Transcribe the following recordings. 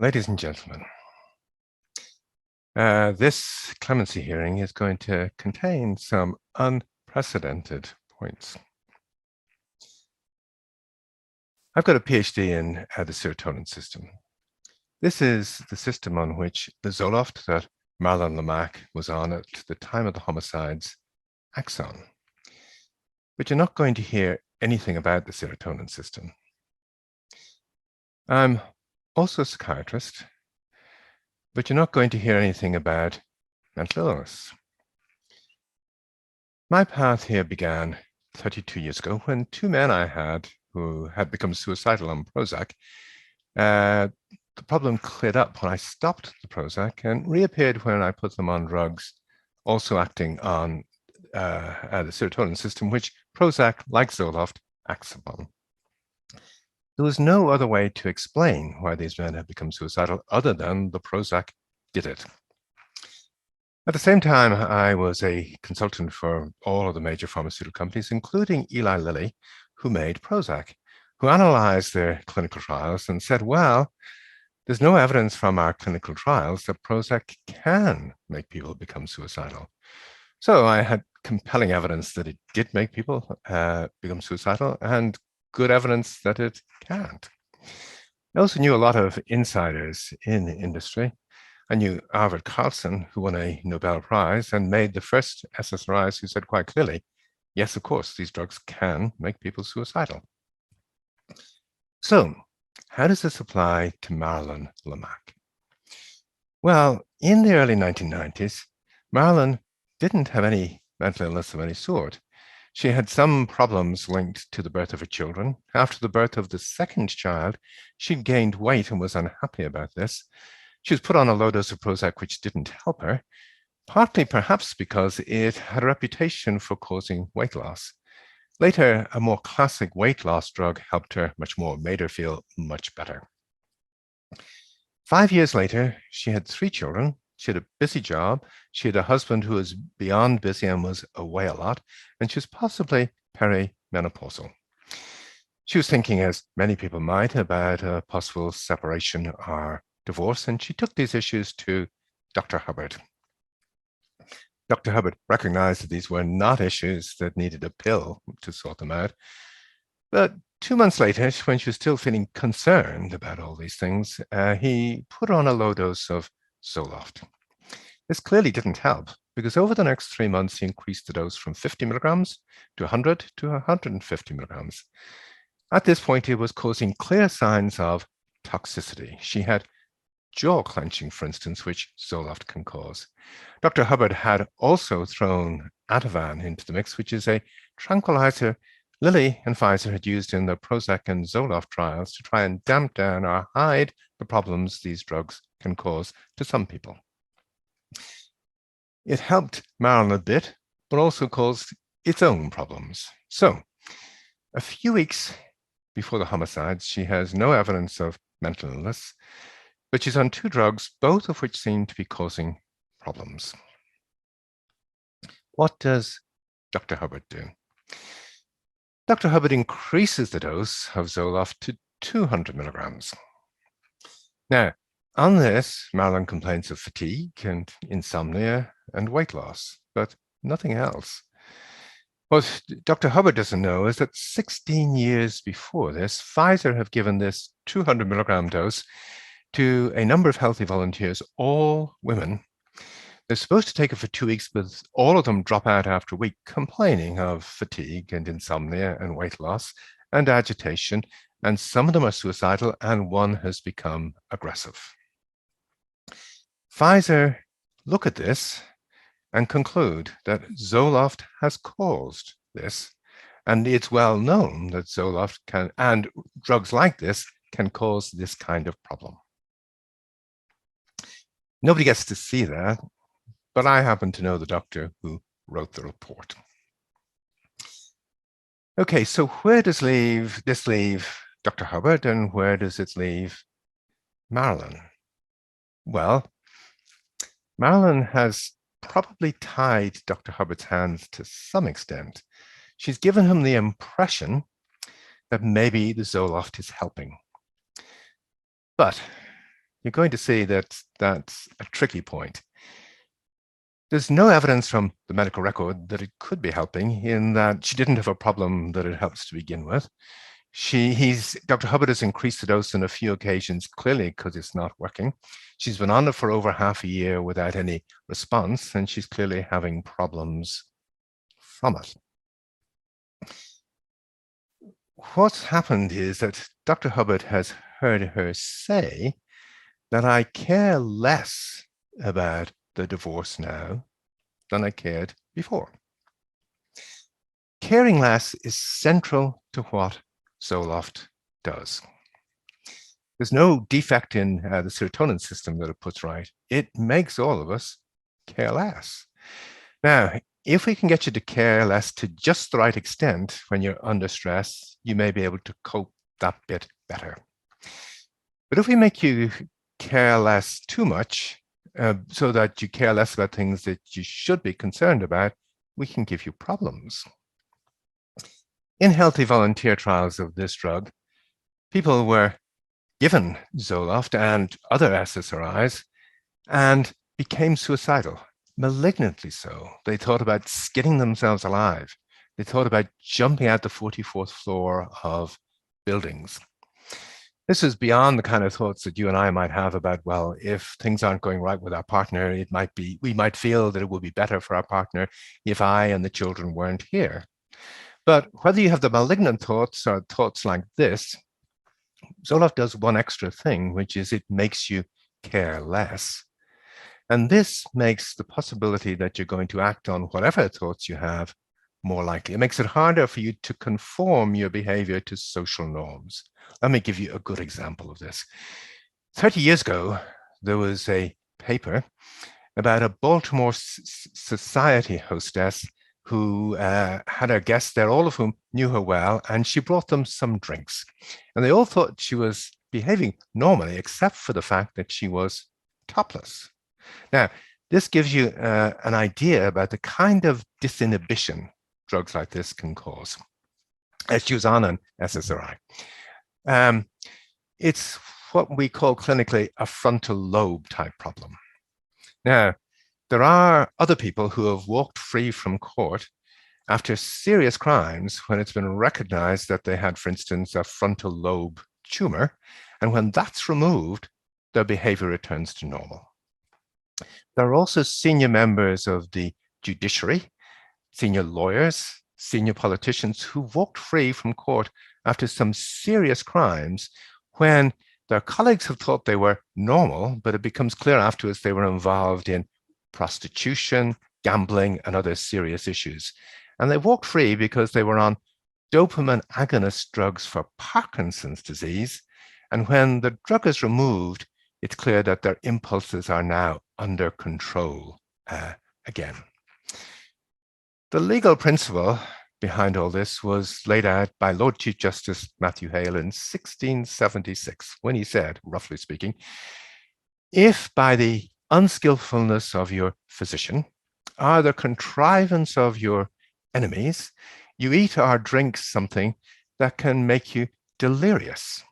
Ladies and gentlemen, this clemency hearing is going to contain some unprecedented points. I've got a PhD in the serotonin system. This is the system on which the Zoloft that Marilyn Lamack was on at the time of the homicides acts on. But you're not going to hear anything about the serotonin system. I'm also a psychiatrist, but you're not going to hear anything about mental illness. My path here began 32 years ago when two men I had who had become suicidal on Prozac, the problem cleared up when I stopped the Prozac and reappeared when I put them on drugs also acting on the serotonin system, which Prozac, like Zoloft, acts upon. There was no other way to explain why these men had become suicidal other than the Prozac did it. At the same time, I was a consultant for all of the major pharmaceutical companies, including Eli Lilly, who made Prozac, who analyzed their clinical trials and said, well, there's no evidence from our clinical trials that Prozac can make people become suicidal. So I had compelling evidence that it did make people become suicidal and good evidence that it can't. I also knew a lot of insiders in the industry. I knew Arvid Carlson, who won a Nobel Prize and made the first SSRIs, who said quite clearly, yes, of course, these drugs can make people suicidal. So how does this apply to Marilyn Lemak? Well, in the early 1990s, Marilyn didn't have any mental illness of any sort. She had some problems linked to the birth of her children. After the birth of the second child, she'd gained weight and was unhappy about this. She was put on a low dose of Prozac, which didn't help her, partly perhaps because it had a reputation for causing weight loss. Later, a more classic weight loss drug helped her much more, made her feel much better. 5 years later, she had 3 children. She had a busy job. She had a husband who was beyond busy and was away a lot, and she was possibly perimenopausal. She was thinking, as many people might, about a possible separation or divorce, and she took these issues to Dr. Hubbard. Dr. Hubbard recognized that these were not issues that needed a pill to sort them out. But 2 months later, when she was still feeling concerned about all these things, he put her on a low dose of Zoloft. This clearly didn't help because over the next 3 months, he increased the dose from 50 milligrams to 100 to 150 milligrams. At this point, it was causing clear signs of toxicity. She had jaw clenching, for instance, which Zoloft can cause. Dr. Hubbard had also thrown Ativan into the mix, which is a tranquilizer Lilly and Pfizer had used in their Prozac and Zoloft trials to try and damp down or hide the problems these drugs can cause to some people. It helped Marilyn a bit, but also caused its own problems. So, a few weeks before the homicides, she has no evidence of mental illness, but she's on 2 drugs, both of which seem to be causing problems. What does Dr. Hubbard do? Dr. Hubbard increases the dose of Zoloft to 200 milligrams. Now, on this, Marilyn complains of fatigue and insomnia and weight loss, but nothing else. What Dr. Hubbard doesn't know is that 16 years before this, Pfizer have given this 200 milligram dose to a number of healthy volunteers, all women. They're supposed to take it for 2 weeks, but all of them drop out after a week, complaining of fatigue and insomnia and weight loss and agitation. And some of them are suicidal, and one has become aggressive. Pfizer look at this and conclude that Zoloft has caused this. And it's well known that Zoloft can, and drugs like this, can cause this kind of problem. Nobody gets to see that, but I happen to know the doctor who wrote the report. Okay, so where does this leave Dr. Hubbard, and where does it leave Marilyn? Well, Marilyn has probably tied Dr. Hubbard's hands to some extent. She's given him the impression that maybe the Zoloft is helping. But you're going to see that that's a tricky point. There's no evidence from the medical record that it could be helping, in that she didn't have a problem that it helps to begin with. Dr. Hubbard has increased the dose on a few occasions, clearly because it's not working. She's been on it for over half a year without any response, and she's clearly having problems from it. What's happened is that Dr. Hubbard has heard her say that I care less about the divorce now than I cared before. Caring less is central to what Zoloft does. There's no defect in the serotonin system that it puts right. It makes all of us care less. Now, if we can get you to care less to just the right extent when you're under stress, you may be able to cope that bit better. But if we make you care less too much, so that you care less about things that you should be concerned about, we can give you problems. In healthy volunteer trials of this drug, people were given Zoloft and other SSRIs and became suicidal, malignantly so. They thought about skinning themselves alive. They thought about jumping out the 44th floor of buildings. This is beyond the kind of thoughts that you and I might have about, well, if things aren't going right with our partner, we might feel that it would be better for our partner if I and the children weren't here. But whether you have the malignant thoughts or thoughts like this, Zoloft does one extra thing, which is it makes you care less. And this makes the possibility that you're going to act on whatever thoughts you have more likely. It makes it harder for you to conform your behavior to social norms. Let me give you a good example of this. 30 years ago, there was a paper about a Baltimore society hostess who had her guests there, all of whom knew her well, and she brought them some drinks. And they all thought she was behaving normally, except for the fact that she was topless. Now, this gives you an idea about the kind of disinhibition drugs like this can cause. She was on an SSRI. It's what we call clinically a frontal lobe type problem. Now, there are other people who have walked free from court after serious crimes when it's been recognized that they had, for instance, a frontal lobe tumor. And when that's removed, their behavior returns to normal. There are also senior members of the judiciary, senior lawyers, senior politicians who walked free from court after some serious crimes when their colleagues have thought they were normal, but it becomes clear afterwards they were involved in prostitution, gambling, and other serious issues. And they walked free because they were on dopamine agonist drugs for Parkinson's disease. And when the drug is removed, it's clear that their impulses are now under control again. The legal principle behind all this was laid out by Lord Chief Justice Matthew Hale in 1676, when he said, roughly speaking, if by the unskillfulness of your physician or the contrivance of your enemies, you eat or drink something that can make you delirious,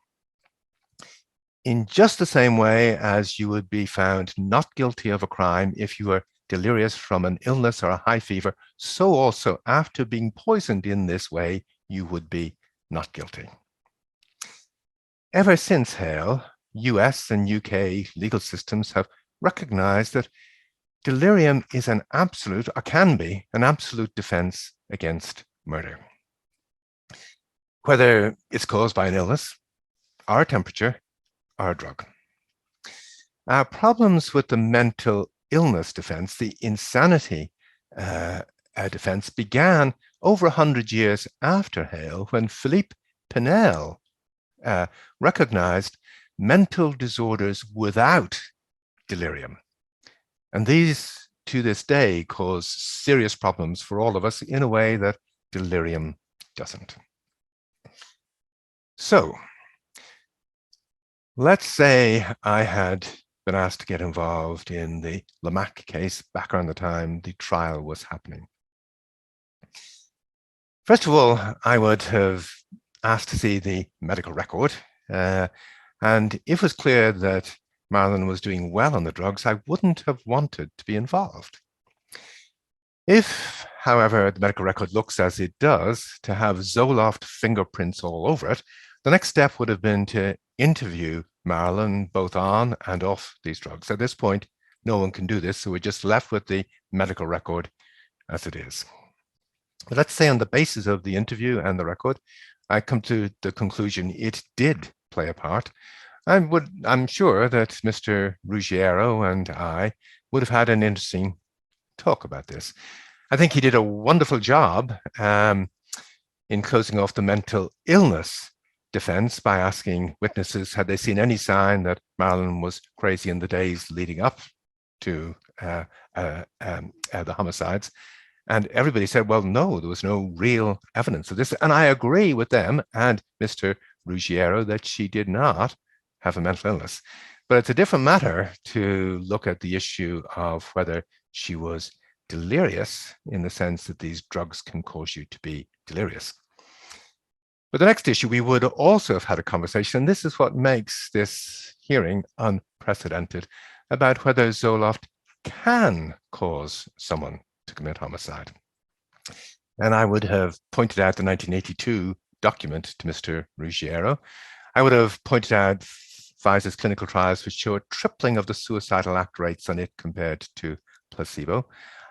in just the same way as you would be found not guilty of a crime if you were delirious from an illness or a high fever, so also after being poisoned in this way, you would be not guilty. Ever since Hale, US and UK legal systems have recognized that delirium is an absolute, or can be, an absolute defense against murder. Whether it's caused by an illness, or a temperature, or a drug. Our problems with the mental illness defense, the insanity defense, began over 100 years after Hale, when Philippe Pinel recognized mental disorders without delirium. And these, to this day, cause serious problems for all of us in a way that delirium doesn't. So, let's say I had been asked to get involved in the Lamack case back around the time the trial was happening. First of all, I would have asked to see the medical record. And if it was clear that Marilyn was doing well on the drugs, I wouldn't have wanted to be involved. If, however, the medical record looks as it does, to have Zoloft fingerprints all over it, the next step would have been to interview Marilyn both on and off these drugs. At this point, no one can do this, so we're just left with the medical record as it is. But let's say on the basis of the interview and the record, I come to the conclusion it did play a part. I'm sure that Mr. Ruggiero and I would have had an interesting talk about this. I think he did a wonderful job in closing off the mental illness defense by asking witnesses had they seen any sign that Marilyn was crazy in the days leading up to the homicides. And everybody said, well, no, there was no real evidence of this. And I agree with them and Mr. Ruggiero that she did not have a mental illness. But it's a different matter to look at the issue of whether she was delirious, in the sense that these drugs can cause you to be delirious. But the next issue, we would also have had a conversation, and this is what makes this hearing unprecedented, about whether Zoloft can cause someone to commit homicide. And I would have pointed out the 1982 document to Mr. Ruggiero. I would have pointed out Pfizer's clinical trials which show a tripling of the suicidal act rates on it compared to placebo.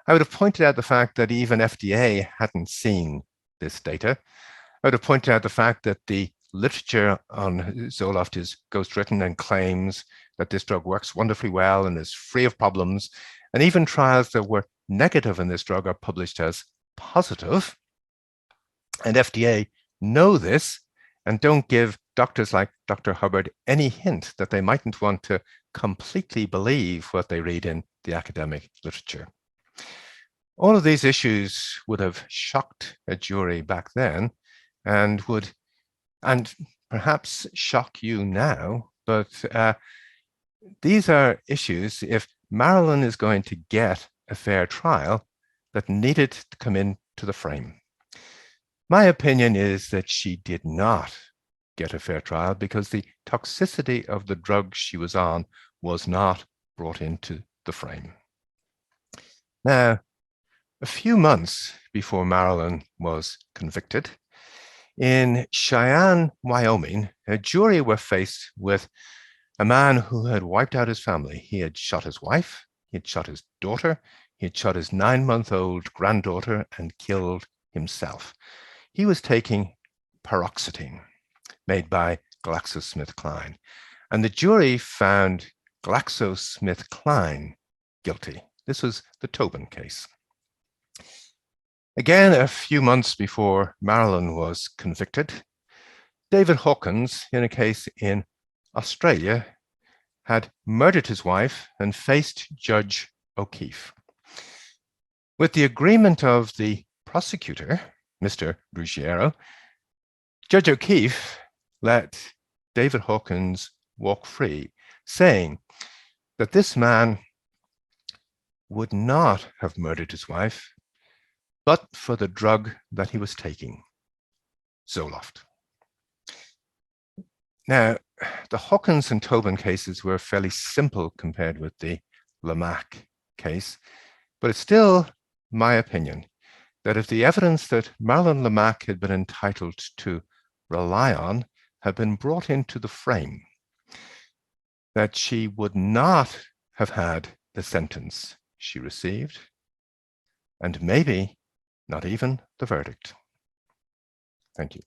I would have pointed out the fact that even FDA hadn't seen this data. I would have pointed out the fact that the literature on Zoloft is ghostwritten and claims that this drug works wonderfully well and is free of problems. And even trials that were negative in this drug are published as positive. And FDA know this and don't give doctors like Dr. Hubbard any hint that they mightn't want to completely believe what they read in the academic literature. All of these issues would have shocked a jury back then and would, and perhaps shock you now, but these are issues, if Marilyn is going to get a fair trial, that needed to come into the frame. My opinion is that she did not get a fair trial because the toxicity of the drug she was on was not brought into the frame. Now, a few months before Marilyn was convicted, in Cheyenne, Wyoming, a jury were faced with a man who had wiped out his family. He had shot his wife, he had shot his daughter, he had shot his 9-month-old granddaughter and killed himself. He was taking paroxetine made by GlaxoSmithKline, and the jury found GlaxoSmithKline guilty. This was the Tobin case. Again, a few months before Marilyn was convicted, David Hawkins, in a case in Australia, had murdered his wife and faced Judge O'Keefe. With the agreement of the prosecutor, Mr. Ruggiero, Judge O'Keefe let David Hawkins walk free, saying that this man would not have murdered his wife but for the drug that he was taking, Zoloft. Now, the Hawkins and Tobin cases were fairly simple compared with the Lamack case, but it's still my opinion that if the evidence that Marilyn Lamack had been entitled to rely on had been brought into the frame, that she would not have had the sentence she received, and maybe not even the verdict. Thank you.